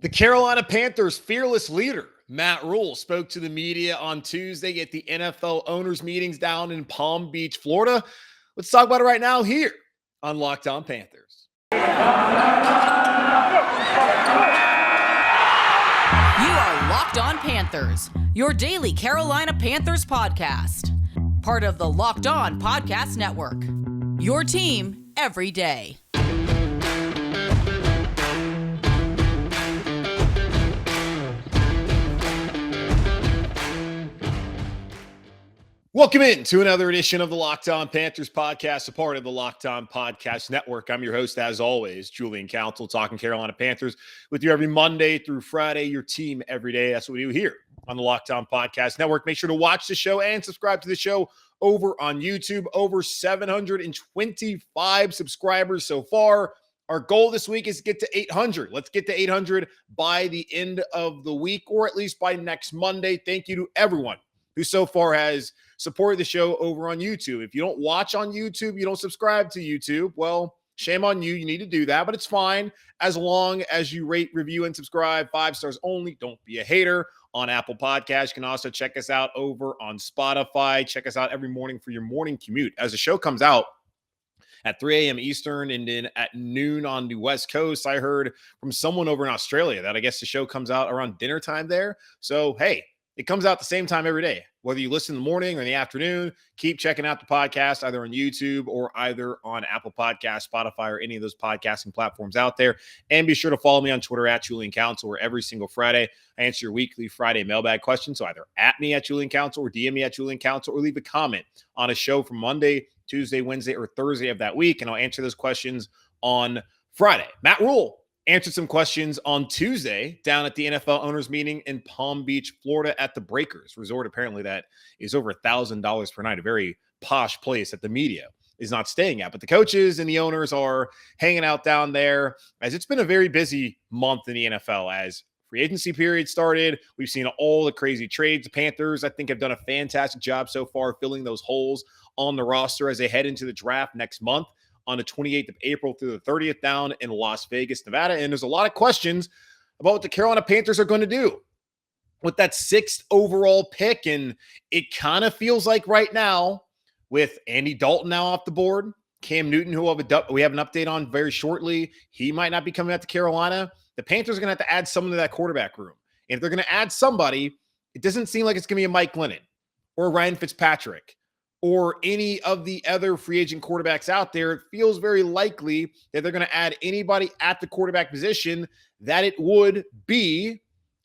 The Carolina Panthers' fearless leader, Matt Rhule, spoke to the media on Tuesday at the NFL owners' meetings down in Palm Beach, Florida. Let's talk about it right now here on Locked On Panthers. You are Locked On Panthers, your daily Carolina Panthers podcast. Part of the Locked On Podcast Network. Your team every day. Welcome in to another edition of the Locked On Panthers podcast, a part of the Locked On Podcast Network. I'm your host, as always, Julian Council, talking Carolina Panthers with you every Monday through Friday, your team every day. That's what we do here on the Locked On Podcast Network. Make sure to watch the show and subscribe to the show over on YouTube. Over 725 subscribers so far. Our goal this week is to get to 800. Let's get to 800 by the end of the week, or at least by next Monday. Thank you to everyone who so far has supported the show over on YouTube. If you don't watch on YouTube, you don't subscribe to YouTube, well, shame on you. You need to do that, but it's fine as long as you rate, review, and subscribe. 5 stars only. Don't be a hater. On Apple Podcasts, you can also check us out over on Spotify. Check us out every morning for your morning commute. As the show comes out at 3 a.m. Eastern and then at noon on the West Coast, I heard from someone over in Australia that I guess the show comes out around dinner time there. So, hey, it comes out the same time every day. Whether you listen in the morning or in the afternoon, keep checking out the podcast either on YouTube or either on Apple Podcasts, Spotify, or any of those podcasting platforms out there. And be sure to follow me on Twitter at Julian Council, where every single Friday I answer your weekly Friday mailbag questions. So either at me at Julian Council or DM me at Julian Council, or leave a comment on a show from Monday, Tuesday, Wednesday, or Thursday of that week, and I'll answer those questions on Friday. Matt Rhule answered some questions on Tuesday down at the NFL owners meeting in Palm Beach, Florida at the Breakers Resort. Apparently that is over $1,000 per night, a very posh place that the media is not staying at. But the coaches and the owners are hanging out down there, as it's been a very busy month in the NFL as free agency period started. We've seen all the crazy trades. The Panthers, I think, have done a fantastic job so far filling those holes on the roster as they head into the draft next month on the 28th of April through the 30th down in Las Vegas, Nevada. And there's a lot of questions about what the Carolina Panthers are going to do with that 6th overall pick. And it kind of feels like right now, with Andy Dalton now off the board, Cam Newton, who we have an update on very shortly, he might not be coming out to Carolina. The Panthers are going to have to add someone to that quarterback room. And if they're going to add somebody, it doesn't seem like it's going to be a Mike Glennon or Ryan Fitzpatrick or any of the other free agent quarterbacks out there. It feels very likely that they're going to add anybody at the quarterback position, that it would be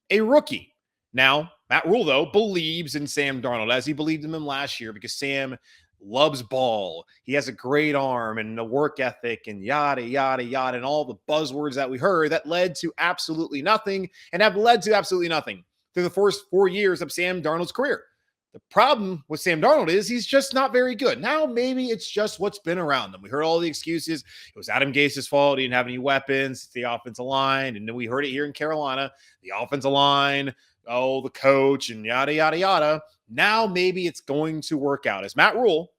a rookie. Now, Matt Rhule, though, believes in Sam Darnold, as he believed in him last year, because Sam loves ball. He has a great arm and a work ethic and yada, yada, yada, and all the buzzwords that we heard that led to absolutely nothing and have led to absolutely nothing through the first 4 years of Sam Darnold's career. The problem with Sam Darnold is he's just not very good. Now, maybe it's just what's been around them. We heard all the excuses. It was Adam Gase's fault. He didn't have any weapons. It's the offensive line. And then we heard it here in Carolina. The offensive line, the coach, and yada, yada, yada. Now, maybe it's going to work out. As Matt Rhule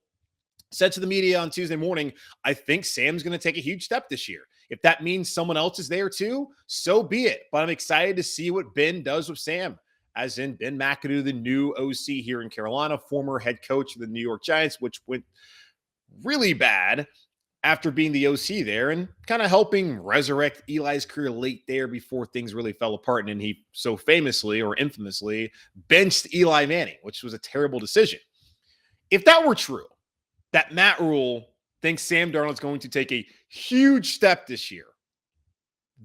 said to the media on Tuesday morning, I think Sam's going to take a huge step this year. If that means someone else is there too, so be it. But I'm excited to see what Ben does with Sam. As in Ben McAdoo, the new OC here in Carolina, former head coach of the New York Giants, which went really bad after being the OC there and kind of helping resurrect Eli's career late there before things really fell apart. And then he so famously or infamously benched Eli Manning, which was a terrible decision. If that were true, that Matt Rhule thinks Sam Darnold's going to take a huge step this year,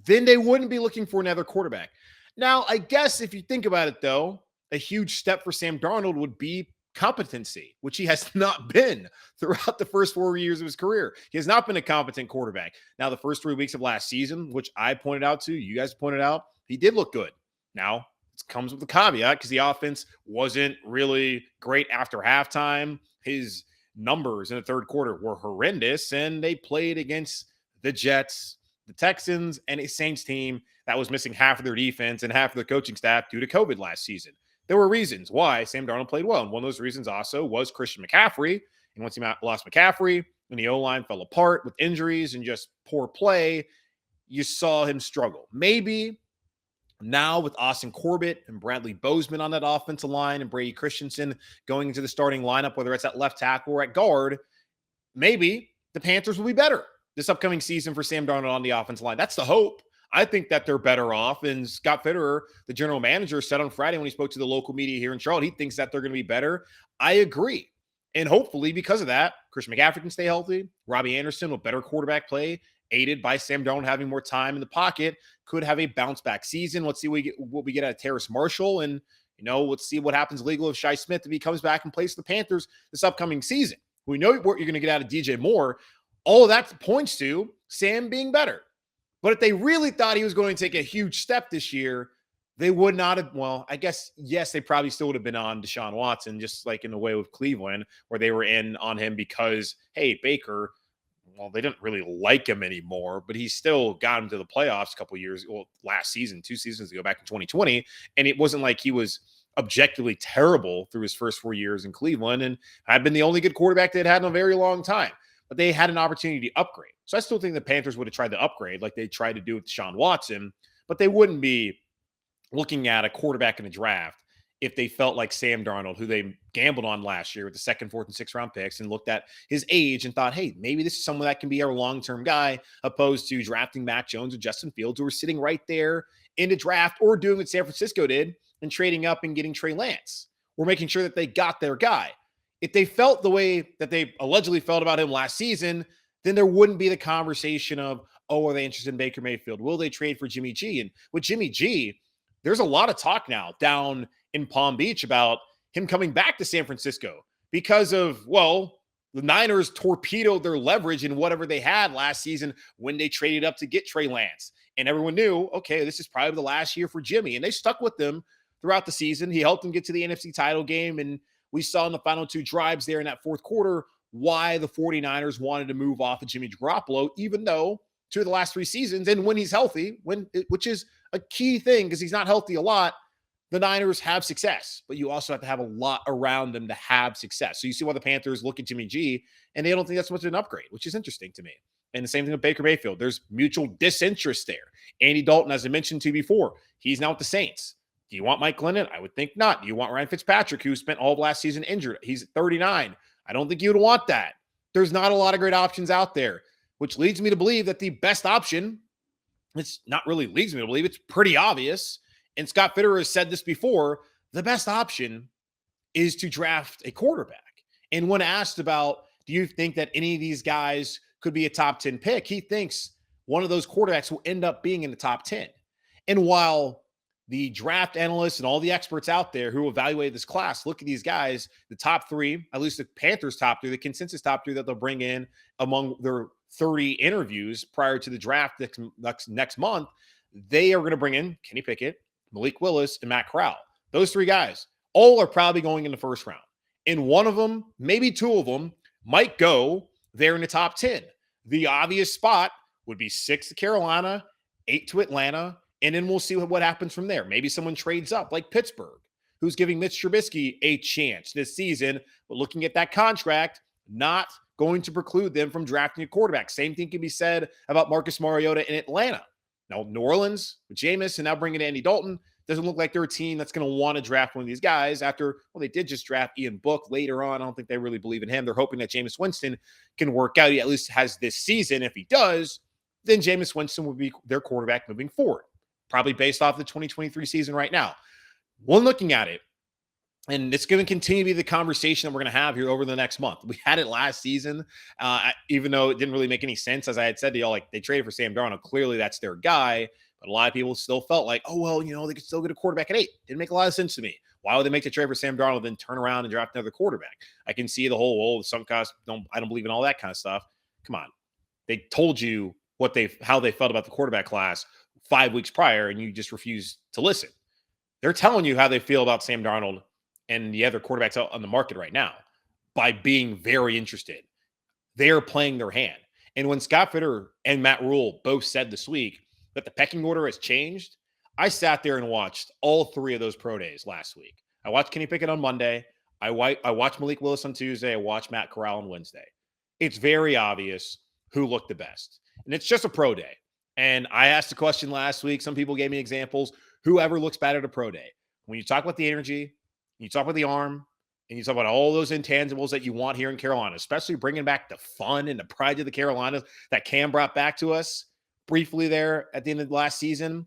then they wouldn't be looking for another quarterback. Now, I guess if you think about it, though, a huge step for Sam Darnold would be competency, which he has not been throughout the first 4 years of his career. He has not been a competent quarterback. Now, the first 3 weeks of last season, which I pointed out to, you guys pointed out, he did look good. Now, it comes with a caveat because the offense wasn't really great after halftime. His numbers in the third quarter were horrendous, and they played against the Jets, the Texans, and a Saints team that was missing half of their defense and half of their coaching staff due to COVID last season. There were reasons why Sam Darnold played well, and one of those reasons also was Christian McCaffrey. And once he lost McCaffrey and the O-line fell apart with injuries and just poor play, you saw him struggle. Maybe Now with Austin Corbett and Bradley Bozeman on that offensive line and Brady Christensen going into the starting lineup, whether it's at left tackle or at guard, maybe the Panthers will be better this upcoming season for Sam Darnold on the offensive line. That's the hope. I think that they're better off. And Scott Fitterer, the general manager, said on Friday when he spoke to the local media here in Charlotte, he thinks that they're going to be better. I agree. And hopefully because of that, Christian McCaffrey can stay healthy. Robbie Anderson with better quarterback play, aided by Sam Darnold having more time in the pocket, could have a bounce back season. Let's see what we get out of Terrace Marshall. And, let's see what happens legally with Shi Smith if he comes back and plays for the Panthers this upcoming season. We know what you're going to get out of DJ Moore. All of that points to Sam being better. But if they really thought he was going to take a huge step this year, they would not have. Well, I guess, yes, they probably still would have been on Deshaun Watson, just like in the way with Cleveland, where they were in on him because, hey, Baker, well, they didn't really like him anymore, but he still got him to the playoffs a couple years, last season, 2 seasons ago, back in 2020. And it wasn't like he was objectively terrible through his first 4 years in Cleveland and had been the only good quarterback they'd had in a very long time. But they had an opportunity to upgrade. So I still think the Panthers would have tried to upgrade like they tried to do with Deshaun Watson, but they wouldn't be looking at a quarterback in the draft if they felt like Sam Darnold, who they gambled on last year with the 2nd, 4th, and 6th round picks, and looked at his age and thought, hey, maybe this is someone that can be our long-term guy, opposed to drafting Mac Jones or Justin Fields, who are sitting right there in the draft, or doing what San Francisco did and trading up and getting Trey Lance. We're making sure that they got their guy. If they felt the way that they allegedly felt about him last season, then there wouldn't be the conversation of, oh, are they interested in Baker Mayfield? Will they trade for Jimmy G? And with Jimmy G, there's a lot of talk now down in Palm Beach about him coming back to San Francisco because of, well, the Niners torpedoed their leverage in whatever they had last season when they traded up to get Trey Lance. And everyone knew, okay, this is probably the last year for Jimmy. And they stuck with them throughout the season. He helped them get to the NFC title game. And we saw in the final 2 drives there in that 4th quarter why the 49ers wanted to move off of Jimmy Garoppolo, even though 2 of the last 3 seasons, and when he's healthy, which is a key thing because he's not healthy a lot, the Niners have success. But you also have to have a lot around them to have success. So you see why the Panthers look at Jimmy G, and they don't think that's much of an upgrade, which is interesting to me. And the same thing with Baker Mayfield. There's mutual disinterest there. Andy Dalton, as I mentioned to you before, he's now with the Saints. Do you want Mike Glennon? I would think not. Do you want Ryan Fitzpatrick, who spent all of last season injured? He's 39. I don't think you would want that. There's not a lot of great options out there, which leads me to believe that the best option, it's not really leads me to believe, it's pretty obvious. And Scott Fitterer has said this before, the best option is to draft a quarterback. And when asked about, do you think that any of these guys could be a top 10 pick, he thinks one of those quarterbacks will end up being in the top 10. And while the draft analysts and all the experts out there who evaluated this class look at these guys, the top 3, at least the Panthers top 3, the consensus top 3 that they'll bring in among their 30 interviews prior to the draft next month, they are going to bring in Kenny Pickett, Malik Willis, and Matt Corral. Those 3 guys all are probably going in the first round. And one of them, maybe 2 of them, might go there in the top 10. The obvious spot would be 6 to Carolina, 8 to Atlanta, and then we'll see what happens from there. Maybe someone trades up like Pittsburgh, who's giving Mitch Trubisky a chance this season, but looking at that contract, not going to preclude them from drafting a quarterback. Same thing can be said about Marcus Mariota in Atlanta. Now, New Orleans with Jameis and now bringing in Andy Dalton, doesn't look like they're a team that's going to want to draft one of these guys after, well, they did just draft Ian Book later on. I don't think they really believe in him. They're hoping that Jameis Winston can work out. He at least has this season. If he does, then Jameis Winston would be their quarterback moving forward, probably based off the 2023 season right now. When looking at it, and it's going to continue to be the conversation that we're going to have here over the next month. We had it last season, even though it didn't really make any sense. As I had said to y'all, like they traded for Sam Darnold. Clearly that's their guy. But a lot of people still felt like, oh, well, they could still get a quarterback at 8. Didn't make a lot of sense to me. Why would they make the trade for Sam Darnold then turn around and draft another quarterback? I can see the whole, the sunk cost. I don't believe in all that kind of stuff. Come on. They told you how they felt about the quarterback class 5 weeks prior, and you just refuse to listen. They're telling you how they feel about Sam Darnold and the other quarterbacks out on the market right now by being very interested. They're playing their hand. And when Scott Fitterer and Matt Rhule both said this week that the pecking order has changed, I sat there and watched all 3 of those pro days last week. I watched Kenny Pickett on Monday. I watched Malik Willis on Tuesday. I watched Matt Corral on Wednesday. It's very obvious who looked the best. And it's just a pro day. And I asked a question last week. Some people gave me examples. whoever looks bad at a pro day. When you talk about the energy, you talk about the arm, and you talk about all those intangibles that you want here in Carolina, especially bringing back the fun and the pride of the Carolinas that Cam brought back to us briefly there at the end of the last season,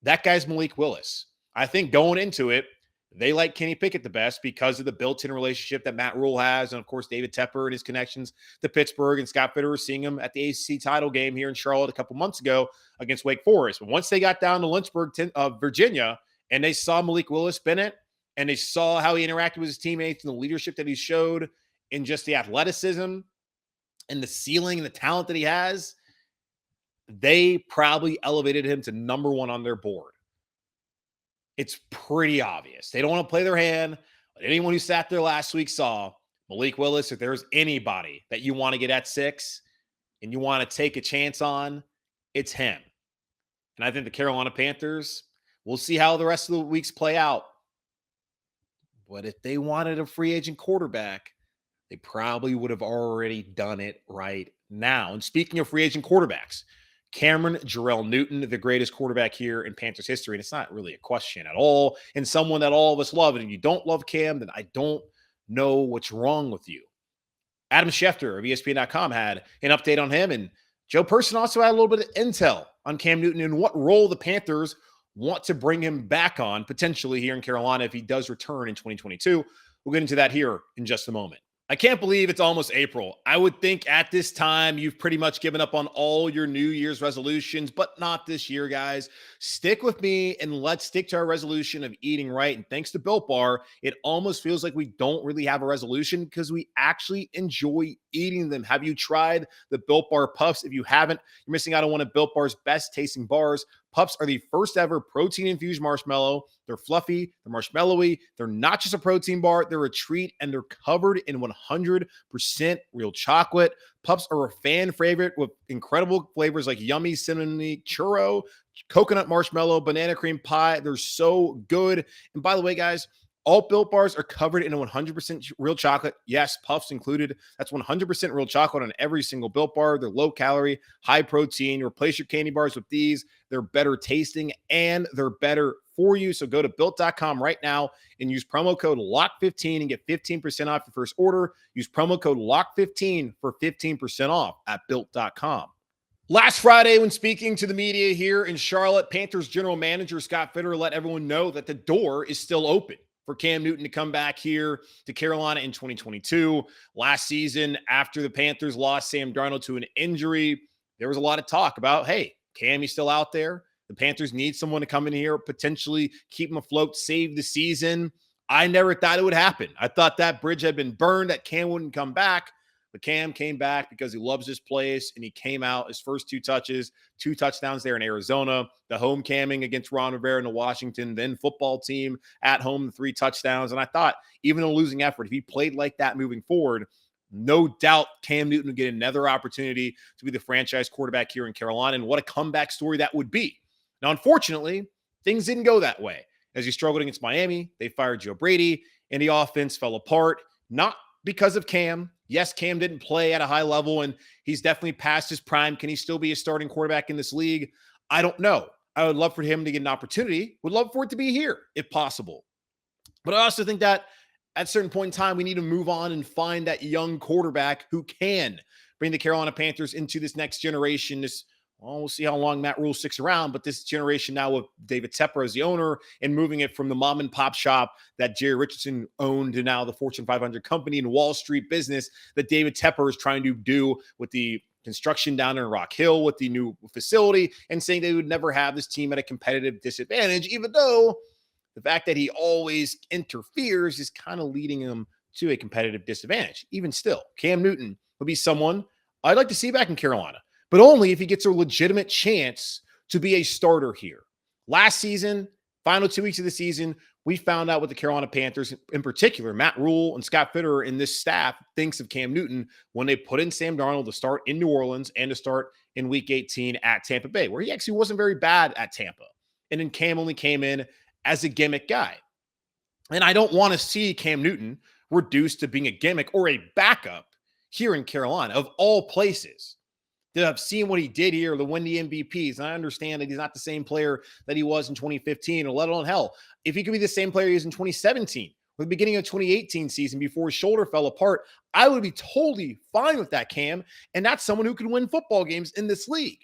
that guy's Malik Willis. I think going into it, they like Kenny Pickett the best because of the built-in relationship that Matt Rhule has. And, of course, David Tepper and his connections to Pittsburgh, and Scott Fitterer seeing him at the ACC title game here in Charlotte a couple months ago against Wake Forest. But once they got down to Lynchburg, Virginia, and they saw Malik Willis Bennett, and they saw how he interacted with his teammates and the leadership that he showed and just the athleticism and the ceiling and the talent that he has, they probably elevated him to number one on their board. It's pretty obvious. They don't want to play their hand, but anyone who sat there last week saw Malik Willis. If there's anybody that you want to get at 6 and you want to take a chance on, it's him. And I think the Carolina Panthers, we'll see how the rest of the weeks play out. But if they wanted a free agent quarterback, they probably would have already done it right now. And speaking of free agent quarterbacks, Cameron Jarrell Newton, the greatest quarterback here in Panthers history. And it's not really a question at all. And someone that all of us love. And if you don't love Cam, then I don't know what's wrong with you. Adam Schefter of ESPN.com had an update on him. And Joe Person also had a little bit of intel on Cam Newton and what role the Panthers want to bring him back on potentially here in Carolina if he does return in 2022. We'll get into that here in just a moment. I can't believe it's almost April. I would think at this time you've pretty much given up on all your New Year's resolutions, but not this year, guys. Stick with me and let's stick to our resolution of eating right. And thanks to Built Bar, it almost feels like we don't really have a resolution because we actually enjoy eating them. Have you tried the Built Bar Puffs? If you haven't, you're missing out on one of Built Bar's best tasting bars. Puffs are the first ever protein-infused marshmallow. They're fluffy, they're marshmallowy. They're not just a protein bar, they're a treat, and they're covered in 100% real chocolate. Puffs are a fan favorite with incredible flavors like yummy cinnamon churro, coconut marshmallow, banana cream pie. They're so good. And by the way, guys, all Built Bars are covered in 100% real chocolate. Yes, Puffs included. That's 100% real chocolate on every single Built Bar. They're low calorie, high protein. Replace your candy bars with these. They're better tasting and they're better for you. So go to Built.com right now and use promo code LOCK15 and get 15% off your first order. Use promo code LOCK15 for 15% off at Built.com. Last Friday, when speaking to the media here in Charlotte, Panthers general manager Scott Fitterer let everyone know that the door is still open for Cam Newton to come back here to Carolina in 2022. Last season, after the Panthers lost Sam Darnold to an injury, there was a lot of talk about, hey, Cam, he's still out there. The Panthers need someone to come in here, potentially keep him afloat, save the season. I never thought it would happen. I thought that bridge had been burned, that Cam wouldn't come back. But Cam came back because he loves this place, and he came out his first 2 touches, 2 touchdowns there in Arizona, the home camming against Ron Rivera and the Washington then football team at home, the 3 touchdowns. And I thought even a losing effort, if he played like that moving forward, no doubt Cam Newton would get another opportunity to be the franchise quarterback here in Carolina. And what a comeback story that would be. Now, unfortunately, things didn't go that way. As he struggled against Miami, they fired Joe Brady, and the offense fell apart, not because of Cam. Yes, Cam didn't play at a high level, and he's definitely past his prime. Can he still be a starting quarterback in this league? I don't know. I would love for him to get an opportunity. Would love for it to be here, if possible. But I also think that at a certain point in time, we need to move on and find that young quarterback who can bring the Carolina Panthers into this next generation, we'll see how long Matt Rhule sticks around, but this generation now with David Tepper as the owner and moving it from the mom and pop shop that Jerry Richardson owned to now the Fortune 500 company and Wall Street business that David Tepper is trying to do with the construction down in Rock Hill with the new facility and saying they would never have this team at a competitive disadvantage, even though the fact that he always interferes is kind of leading him to a competitive disadvantage. Even still, Cam Newton would be someone I'd like to see back in Carolina, but only if he gets a legitimate chance to be a starter here. Last season, final 2 weeks of the season, we found out what the Carolina Panthers, in particular, Matt Rhule and Scott Fitterer and this staff thinks of Cam Newton when they put in Sam Darnold to start in New Orleans and to start in Week 18 at Tampa Bay, where he actually wasn't very bad at Tampa. And then Cam only came in as a gimmick guy. And I don't want to see Cam Newton reduced to being a gimmick or a backup here in Carolina, of all places. to have seen what he did here, to win the MVPs. And I understand that he's not the same player that he was in 2015, or let alone hell, if he could be the same player he was in 2017, or the beginning of 2018 season before his shoulder fell apart, I would be totally fine with that, Cam. And that's someone who can win football games in this league.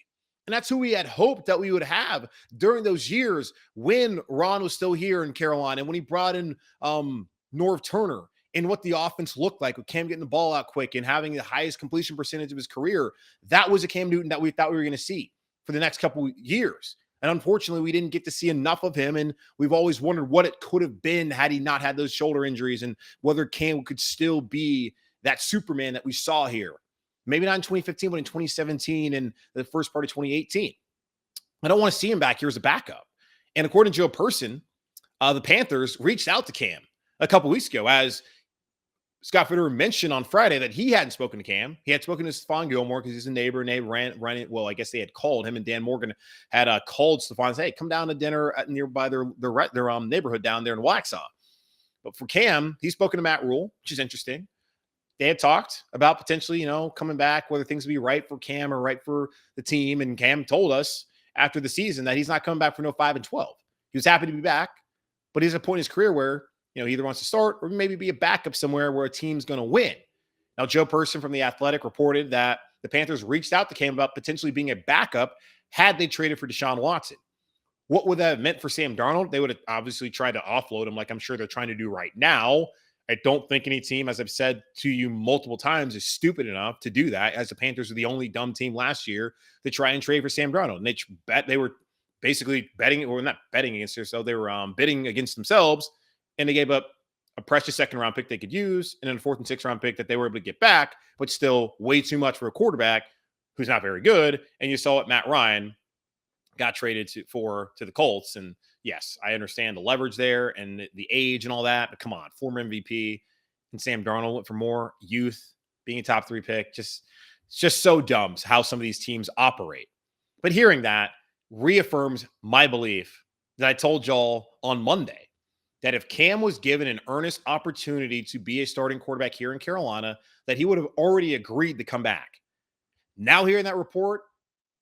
And that's who we had hoped that we would have during those years when Ron was still here in Carolina, and when he brought in Norv Turner, and what the offense looked like with Cam getting the ball out quick and having the highest completion percentage of his career. That was a Cam Newton that we thought we were going to see for the next couple of years. And unfortunately, we didn't get to see enough of him. And we've always wondered what it could have been had he not had those shoulder injuries, and whether Cam could still be that Superman that we saw here. Maybe not in 2015, but in 2017 and the first part of 2018. I don't want to see him back here as a backup. And according to Joe Person, the Panthers reached out to Cam a couple weeks ago, as Scott Fitterer mentioned on Friday that he hadn't spoken to Cam. He had spoken to Stephon Gilmore because he's a neighbor. And they ran it. Well, I guess they had called him, and Dan Morgan had called Stephon and said, hey, come down to dinner at nearby their neighborhood down there in Waxhaw. But for Cam, he's spoken to Matt Rhule, which is interesting. They had talked about potentially, coming back, whether things would be right for Cam or right for the team. And Cam told us after the season that he's not coming back for no 5-12. He was happy to be back, but he's at a point in his career where he either wants to start or maybe be a backup somewhere where a team's going to win. Now, Joe Person from The Athletic reported that the Panthers reached out to Cam about potentially being a backup had they traded for Deshaun Watson. What would that have meant for Sam Darnold? They would have obviously tried to offload him, like I'm sure they're trying to do right now. I don't think any team, as I've said to you multiple times, is stupid enough to do that, as the Panthers were the only dumb team last year to try and trade for Sam Darnold. And they were basically betting, or not betting against themselves, they were bidding against themselves. And they gave up a precious second-round pick they could use, and then a 4th and 6th round pick that they were able to get back, but still way too much for a quarterback who's not very good. And you saw what Matt Ryan got traded to the Colts. And yes, I understand the leverage there and the age and all that, but come on, former MVP and Sam Darnold went for more youth, being a top 3 pick. It's just so dumb how some of these teams operate. But hearing that reaffirms my belief that I told y'all on Monday, that if Cam was given an earnest opportunity to be a starting quarterback here in Carolina, that he would have already agreed to come back. Now hearing that report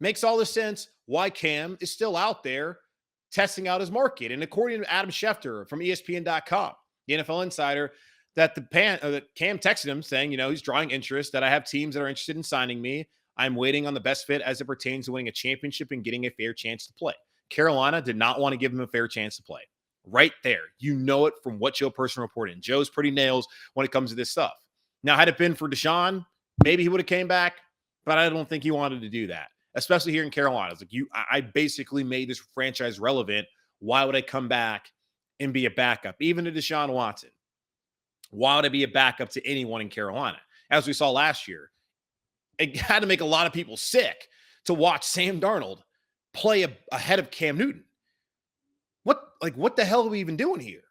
makes all the sense why Cam is still out there testing out his market. And according to Adam Schefter from ESPN.com, the NFL insider, that Cam texted him saying, he's drawing interest, that I have teams that are interested in signing me. I'm waiting on the best fit as it pertains to winning a championship and getting a fair chance to play. Carolina did not want to give him a fair chance to play. Right there. It from what Joe Person reported. And Joe's pretty nails when it comes to this stuff. Now, had it been for Deshaun, maybe he would have came back, but I don't think he wanted to do that, especially here in Carolina. It's like I basically made this franchise relevant. Why would I come back and be a backup? Even to Deshaun Watson. Why would I be a backup to anyone in Carolina? As we saw last year, it had to make a lot of people sick to watch Sam Darnold play ahead of Cam Newton. What the hell are we even doing here?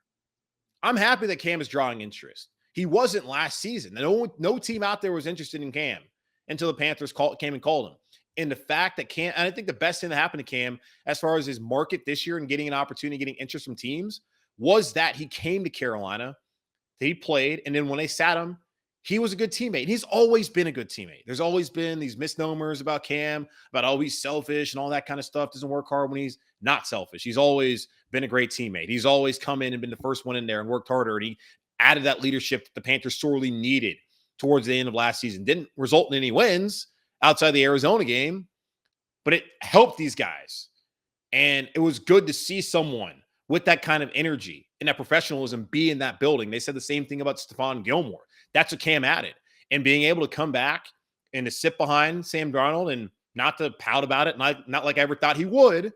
I'm happy that Cam is drawing interest. He wasn't last season. No team out there was interested in Cam until the Panthers came and called him. And the fact that Cam, and I think the best thing that happened to Cam as far as his market this year and getting an opportunity, getting interest from teams, was that he came to Carolina, that he played, and then when they sat him, he was a good teammate. He's always been a good teammate. There's always been these misnomers about Cam, about he's selfish and all that kind of stuff. Doesn't work hard when he's not selfish. He's always been a great teammate. He's always come in and been the first one in there and worked harder. And he added that leadership that the Panthers sorely needed towards the end of last season. Didn't result in any wins outside the Arizona game, but it helped these guys. And it was good to see someone with that kind of energy and that professionalism be in that building. They said the same thing about Stephon Gilmore. That's what Cam added. And being able to come back and to sit behind Sam Darnold and not to pout about it, not like I ever thought he would,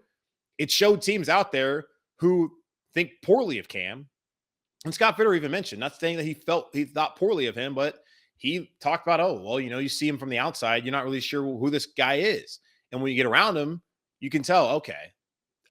it showed teams out there who think poorly of Cam. And Scott Fitterer even mentioned, not saying that he thought poorly of him, but he talked about, you see him from the outside, you're not really sure who this guy is. And when you get around him, you can tell, okay,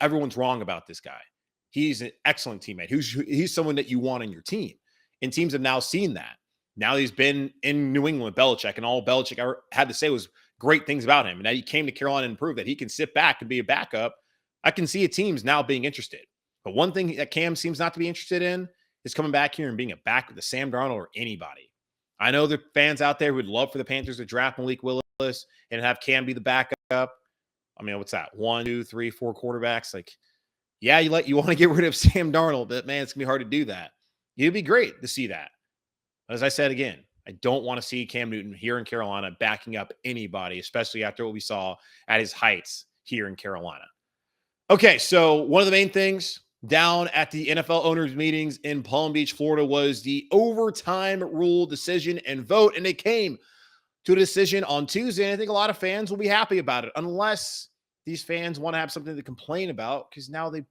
everyone's wrong about this guy. He's an excellent teammate. He's someone that you want on your team. And teams have now seen that. Now he's been in New England with Belichick, and all Belichick ever had to say was great things about him. And now he came to Carolina and proved that he can sit back and be a backup. I can see a team's now being interested. But one thing that Cam seems not to be interested in is coming back here and being a backup to Sam Darnold or anybody. I know there are fans out there who would love for the Panthers to draft Malik Willis. and have Cam be the backup. I mean, what's that? 1, 2, 3, 4 quarterbacks. Like, yeah, you want to get rid of Sam Darnold, but man, it's gonna be hard to do that. It'd be great to see that. As I said again, I don't want to see Cam Newton here in Carolina backing up anybody, especially after what we saw at his heights here in Carolina. Okay, so one of the main things down at the NFL owners meetings in Palm Beach, Florida, was the overtime rule decision and vote, and it came to a decision on Tuesday. And I think a lot of fans will be happy about it, unless these fans want to have something to complain about, because now they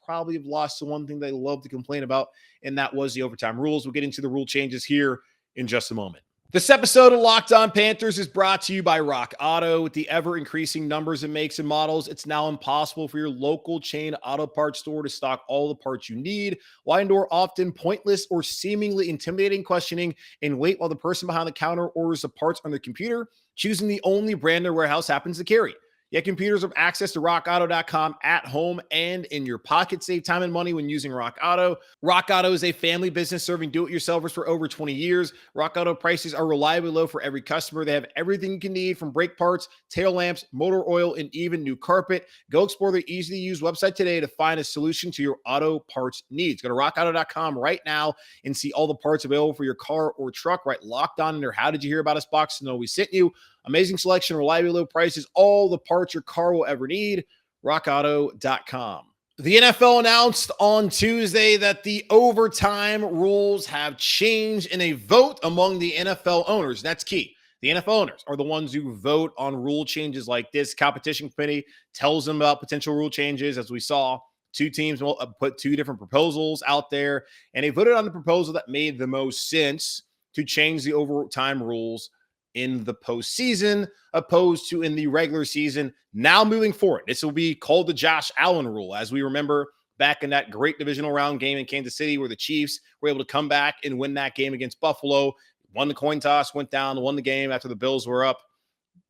probably have lost the one thing they love to complain about, and that was the overtime rules. We'll get into the rule changes here in just a moment. This episode of Locked On Panthers is brought to you by Rock Auto. With the ever-increasing numbers and makes and models, it's now impossible for your local chain auto parts store to stock all the parts you need. Why endure often pointless or seemingly intimidating questioning and wait while the person behind the counter orders the parts on their computer, choosing the only brand their warehouse happens to carry? Yet computers have access to rockauto.com at home and in your pocket. Save time and money when using Rock Auto. Rock Auto is a family business serving do-it-yourselfers for over 20 years. Rock Auto prices are reliably low for every customer. They have everything you can need, from brake parts, tail lamps, motor oil, and even new carpet. Go explore their easy-to-use website today to find a solution to your auto parts needs. Go to rockauto.com right now and see all the parts available for your car or truck. Right, Locked On in their How Did You Hear About Us box to know we sent you. Amazing selection, reliably low prices, all the parts your car will ever need. rockauto.com. The NFL announced on Tuesday that the overtime rules have changed in a vote among the NFL owners. That's key. The NFL owners are the ones who vote on rule changes like this. Competition committee tells them about potential rule changes. As we saw, two teams put two different proposals out there, and they voted on the proposal that made the most sense to change the overtime rules in the postseason, opposed to in the regular season. Now moving forward, this will be called the Josh Allen rule. As we remember back in that great divisional round game in Kansas City, where the Chiefs were able to come back and win that game against Buffalo, won the coin toss, went down, won the game after the Bills were up.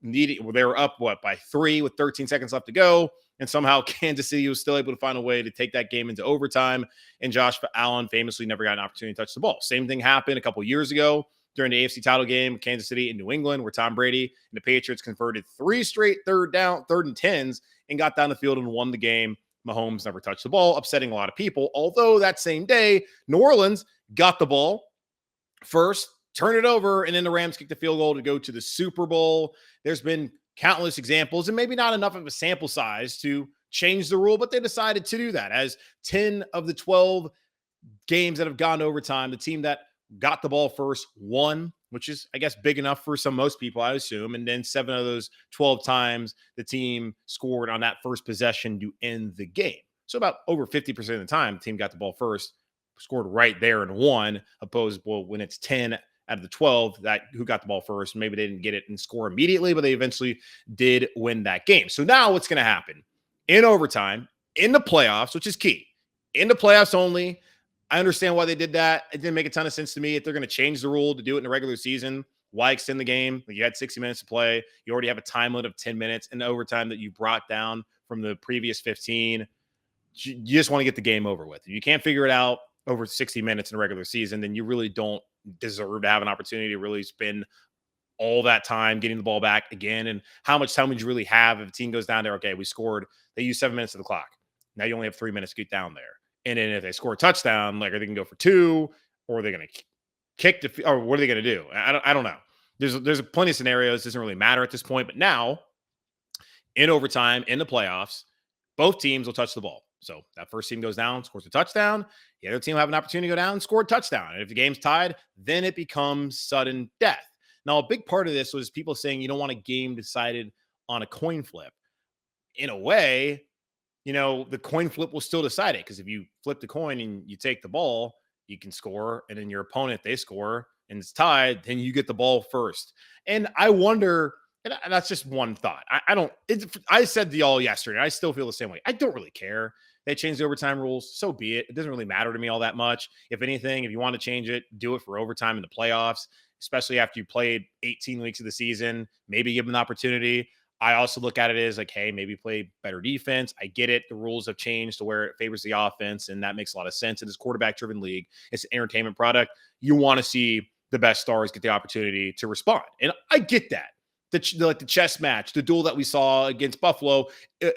They were up, by 3 with 13 seconds left to go. And somehow Kansas City was still able to find a way to take that game into overtime. And Josh Allen famously never got an opportunity to touch the ball. Same thing happened a couple years ago during the AFC title game, Kansas City and New England, where Tom Brady and the Patriots converted 3 straight third and 10s and got down the field and won the game. Mahomes never touched the ball, upsetting a lot of people. Although that same day, New Orleans got the ball first, turned it over, and then the Rams kicked the field goal to go to the Super Bowl. There's been countless examples, and maybe not enough of a sample size to change the rule, but they decided to do that. As 10 of the 12 games that have gone to overtime, the team that got the ball first won, which is, I guess, big enough for most people, I assume. And then 7 of those 12 times the team scored on that first possession to end the game. So about over 50% of the time, the team got the ball first, scored right there and won, opposed, when it's 10 out of the 12 that who got the ball first, maybe they didn't get it and score immediately, but they eventually did win that game. So now what's going to happen in overtime, in the playoffs, which is key, in the playoffs only. I understand why they did that. It didn't make a ton of sense to me. If they're going to change the rule to do it in the regular season, why extend the game? You had 60 minutes to play. You already have a time limit of 10 minutes in overtime that you brought down from the previous 15. You just want to get the game over with. If you can't figure it out over 60 minutes in the regular season, then you really don't deserve to have an opportunity to really spend all that time getting the ball back again. And how much time would you really have if a team goes down there? Okay, we scored. They used 7 minutes of the clock. Now you only have 3 minutes to get down there. And then if they score a touchdown, like, are they going to go for 2, or are they going to kick or what are they going to do? I don't know. There's plenty of scenarios. It doesn't really matter at this point. But now, in overtime, in the playoffs, both teams will touch the ball. So that first team goes down, scores a touchdown. The other team will have an opportunity to go down and score a touchdown. And if the game's tied, then it becomes sudden death. Now, a big part of this was people saying you don't want a game decided on a coin flip. In a way, the coin flip will still decide it, because if you flip the coin and you take the ball, you can score, and then your opponent, they score, and it's tied, then you get the ball first. And I wonder, and that's just one thought. I said to y'all yesterday, I still feel the same way. I don't really care. They changed the overtime rules, so be it. It doesn't really matter to me all that much. If anything, if you want to change it, do it for overtime in the playoffs, especially after you played 18 weeks of the season. Maybe give them an opportunity. I also look at it as like, hey, maybe play better defense. I get it. The rules have changed to where it favors the offense, and that makes a lot of sense. In this quarterback-driven league, it's an entertainment product. You want to see the best stars get the opportunity to respond. And I get that. the chess match, the duel that we saw against Buffalo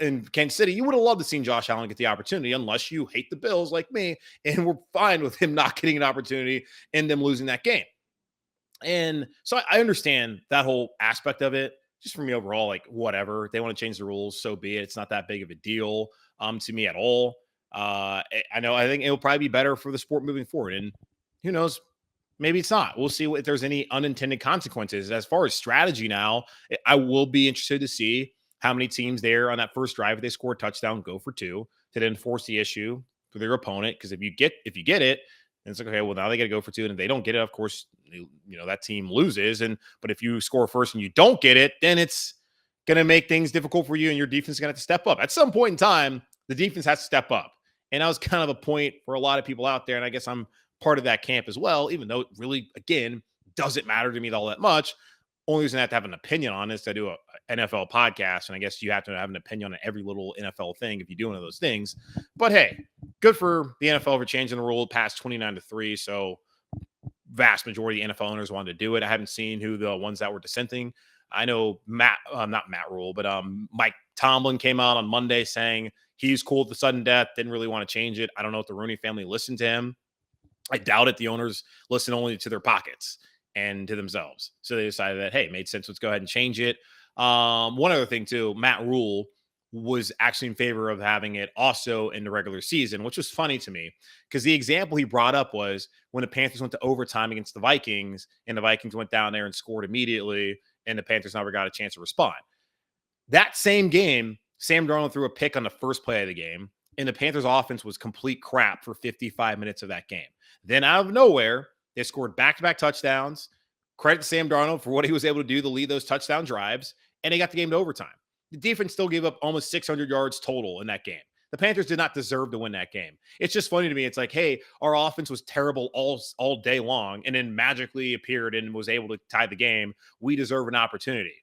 in Kansas City. You would have loved to see Josh Allen get the opportunity, unless you hate the Bills like me, and we're fine with him not getting an opportunity and them losing that game. And so I understand that whole aspect of it. Just for me overall, like whatever, if they want to change the rules, so be it. It's not that big of a deal to me at all. I think it'll probably be better for the sport moving forward. And who knows, maybe it's not. We'll see if there's any unintended consequences. As far as strategy now, I will be interested to see how many teams there on that first drive, if they score a touchdown, go for two to then force the issue for their opponent. Because if you get it, and it's like, okay, well, now they got to go for two. And if they don't get it, of course, that team loses. But if you score first and you don't get it, then it's going to make things difficult for you, and your defense is going to have to step up. At some point in time, the defense has to step up. And that was kind of a point for a lot of people out there. And I guess I'm part of that camp as well, even though it really, again, doesn't matter to me all that much. Only reason I have to have an opinion on this, I do a NFL podcast, and I guess you have to have an opinion on every little NFL thing if you do one of those things. But hey, good for the NFL for changing the rule past 29-3. So vast majority of NFL owners wanted to do it. I haven't seen who the ones that were dissenting. I know not Matt Rhule, but Mike Tomlin came out on Monday saying he's cool with the sudden death, didn't really want to change it. I don't know if the Rooney family listened to him. I doubt it. The owners listen only to their pockets and to themselves. So they decided that, hey, it made sense. Let's go ahead and change it. One other thing too, Matt Rhule was actually in favor of having it also in the regular season, which was funny to me because the example he brought up was when the Panthers went to overtime against the Vikings, and the Vikings went down there and scored immediately, and the Panthers never got a chance to respond. That same game, Sam Darnold threw a pick on the first play of the game, and the Panthers offense was complete crap for 55 minutes of that game. Then out of nowhere, they scored back-to-back touchdowns. Credit to Sam Darnold for what he was able to do to lead those touchdown drives, and they got the game to overtime. The defense still gave up almost 600 yards total in that game. The Panthers did not deserve to win that game. It's just funny to me. It's like, hey, our offense was terrible all day long, and then magically appeared and was able to tie the game. We deserve an opportunity.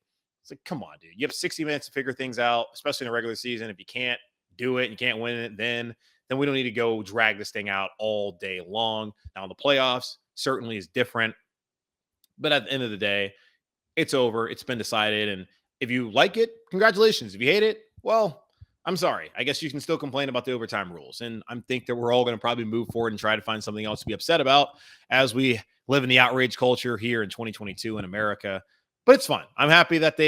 It's like, come on, dude. You have 60 minutes to figure things out, especially in a regular season. If you can't do it and you can't win it, then we don't need to go drag this thing out all day long. Now, the playoffs certainly is different. But at the end of the day, it's over. It's been decided. And if you like it, congratulations. If you hate it, well, I'm sorry. I guess you can still complain about the overtime rules. And I think that we're all going to probably move forward and try to find something else to be upset about as we live in the outrage culture here in 2022 in America. But it's fun. I'm happy that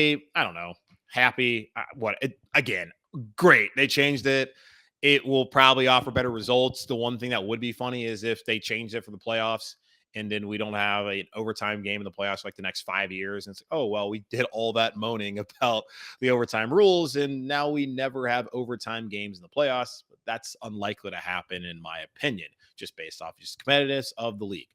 again, great. They changed it. It will probably offer better results. The one thing that would be funny is if they changed it for the playoffs and then we don't have an overtime game in the playoffs like the next 5 years. And it's, oh, well, we did all that moaning about the overtime rules, and now we never have overtime games in the playoffs. But that's unlikely to happen, in my opinion, just based off just competitiveness of the league.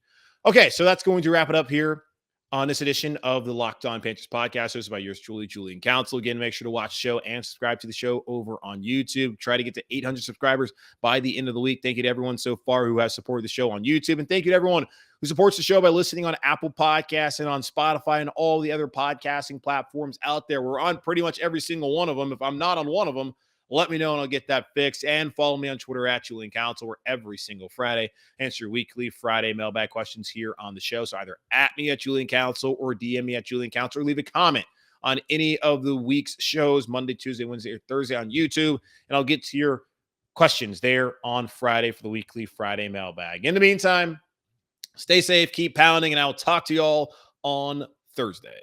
Okay, so that's going to wrap it up here on this edition of the Locked On Panthers podcast, hosted by yours truly, Julian Council. Again, make sure to watch the show and subscribe to the show over on YouTube. Try to get to 800 subscribers by the end of the week. Thank you to everyone so far who has supported the show on YouTube. And thank you to everyone who supports the show by listening on Apple Podcasts and on Spotify and all the other podcasting platforms out there. We're on pretty much every single one of them. If I'm not on one of them, let me know and I'll get that fixed. And follow me on Twitter at Julian Council, where every single Friday answer your weekly Friday mailbag questions here on the show. So either at me at Julian Council or DM me at Julian Council, or leave a comment on any of the week's shows, Monday, Tuesday, Wednesday, or Thursday on YouTube. And I'll get to your questions there on Friday for the weekly Friday mailbag. In the meantime, stay safe, keep pounding, and I will talk to you all on Thursday.